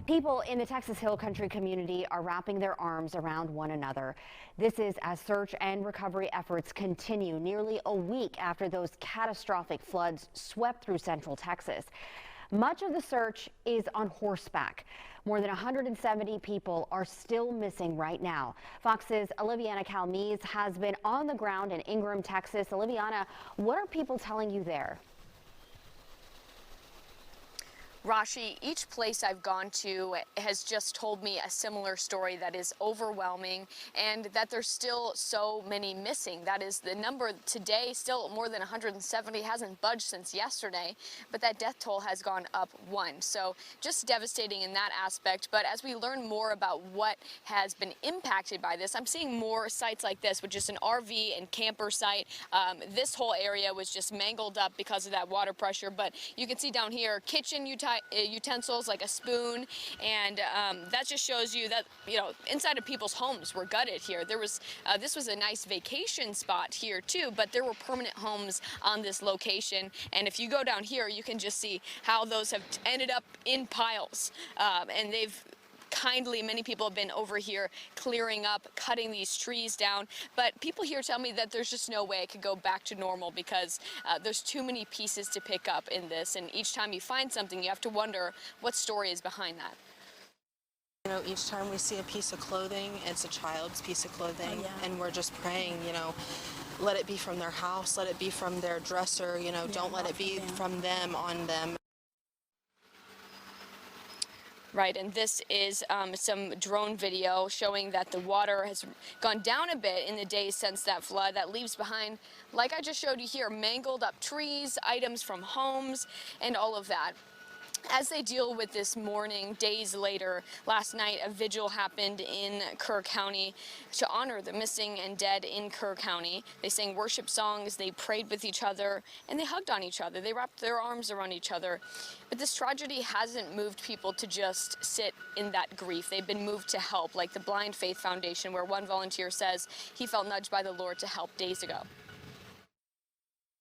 People in the Texas Hill Country community are wrapping their arms around one another. This is as search and recovery efforts continue nearly a week after those catastrophic floods swept through central Texas. Much of the search is on horseback. More than 170 people are still missing right now. Fox's Olivianna Calmes has been on the ground in Ingram, Texas. Olivianna, what are people telling you there? Rashi, each place I've gone to has just told me a similar story that is overwhelming and that there's still so many missing. That is the number today, still more than 170, hasn't budged since yesterday, but that death toll has gone up one. So just devastating in that aspect. But as we learn more about what has been impacted by this, I'm seeing more sites like this, which is an RV and camper site. This whole area was just mangled up because of that water pressure. But you can see down here, kitchen utensils like a spoon, and that just shows you that, you know, inside of people's homes were gutted here. There was this was a nice vacation spot here too, but there were permanent homes on this location, and if you go down here you can just see how those have ended up in piles, and many people have been over here clearing up, cutting these trees down. But people here tell me that there's just no way it could go back to normal because there's too many pieces to pick up in this. And each time you find something, you have to wonder what story is behind that. You know, each time we see a piece of clothing, it's a child's piece of clothing. Oh, yeah. And we're just praying, you know, let it be from their house, let it be from their dresser, you know, don't let it be from them on them. Right, and this is some drone video showing that the water has gone down a bit in the days since that flood. That leaves behind, like I just showed you here, mangled up trees, items from homes, and all of that. As they deal with this mourning days later, last night a vigil happened in Kerr County to honor the missing and dead in Kerr County. They sang worship songs, they prayed with each other, and they hugged on each other. They wrapped their arms around each other. But this tragedy hasn't moved people to just sit in that grief. They've been moved to help, like the Blind Faith Foundation, where one volunteer says he felt nudged by the Lord to help days ago.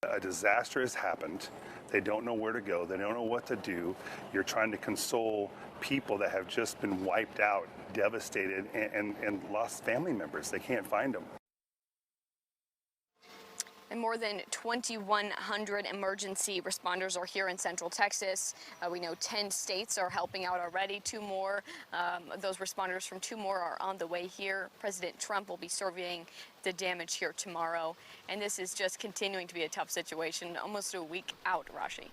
A disaster has happened. They don't know where to go. They don't know what to do. You're trying to console people that have just been wiped out, devastated, and lost family members. They can't find them. And more than 2,100 emergency responders are here in Central Texas. We know 10 states are helping out already. 2 more, those responders from 2 more are on the way here. President Trump will be surveying the damage here tomorrow. And this is just continuing to be a tough situation, almost a week out, Rashi.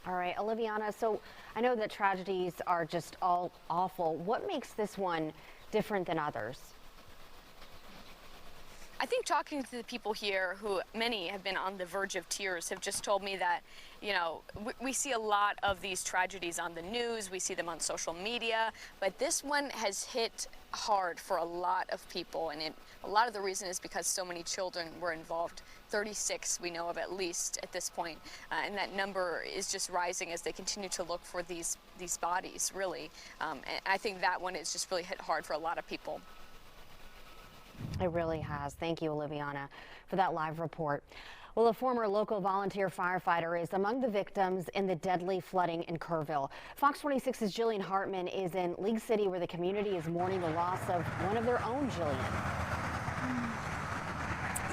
All right, Olivianna, so I know that tragedies are just all awful. What makes this one different than others? I think talking to the people here, who many have been on the verge of tears, have just told me that, you know, we see a lot of these tragedies on the news, we see them on social media, but this one has hit hard for a lot of people, and a lot of the reason is because so many children were involved. 36 we know of at least at this point, and that number is just rising as they continue to look for these bodies, really. And I think that one has just really hit hard for a lot of people. It really has. Thank you, Olivianna, for that live report. Well, a former local volunteer firefighter is among the victims in the deadly flooding in Kerrville. Fox 26's Jillian Hartmann is in League City, where the community is mourning the loss of one of their own, Jillian.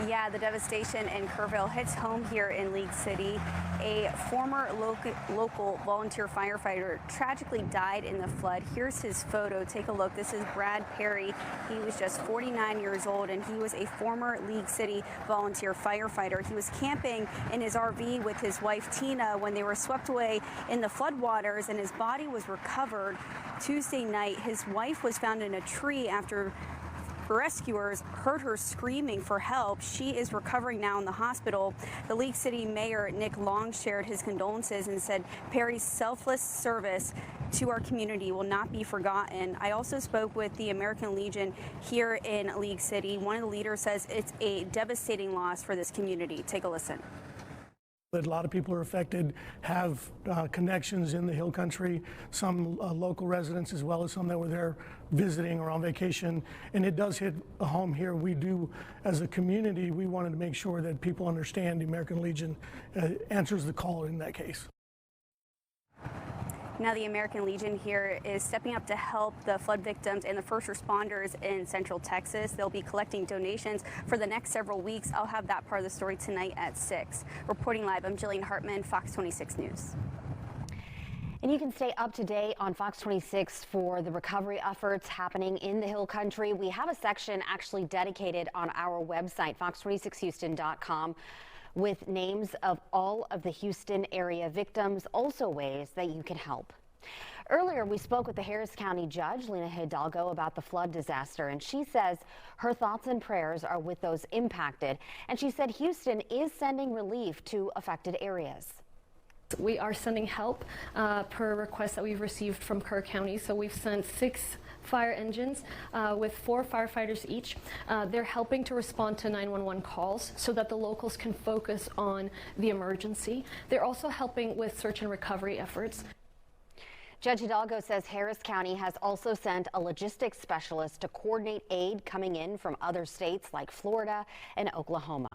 Yeah, the devastation in Kerrville hits home here in League City. A former local volunteer firefighter tragically died in the flood. Here's his photo. Take a look. This is Brad Perry. He was just 49 years old, and he was a former League City volunteer firefighter. He was camping in his RV with his wife, Tina, when they were swept away in the floodwaters, and his body was recovered Tuesday night. His wife was found in a tree after rescuers heard her screaming for help. She is recovering now in the hospital. The League City Mayor, Nick Long, shared his condolences and said Perry's selfless service to our community will not be forgotten. I also spoke with the American Legion here in League City. One of the leaders says it's a devastating loss for this community. Take a listen. A lot of people are affected, have connections in the Hill Country, some local residents as well as some that were there visiting or on vacation, and it does hit a home here. We do, as a community, we wanted to make sure that people understand the American Legion answers the call in that case. Now the American Legion here is stepping up to help the flood victims and the first responders in Central Texas. They'll be collecting donations for the next several weeks. I'll have that part of the story tonight at 6. Reporting live, I'm Jillian Hartmann, Fox 26 News. And you can stay up to date on Fox 26 for the recovery efforts happening in the Hill Country. We have a section actually dedicated on our website, fox26houston.com, with names of all of the Houston area victims, also ways that you can help. Earlier, we spoke with the Harris County Judge, Lena Hidalgo, about the flood disaster, and she says her thoughts and prayers are with those impacted. And she said Houston is sending relief to affected areas. We are sending help per request that we've received from Kerr County. So we've sent 6 fire engines with 4 firefighters each. They're helping to respond to 911 calls so that the locals can focus on the emergency. They're also helping with search and recovery efforts. Judge Hidalgo says Harris County has also sent a logistics specialist to coordinate aid coming in from other states like Florida and Oklahoma.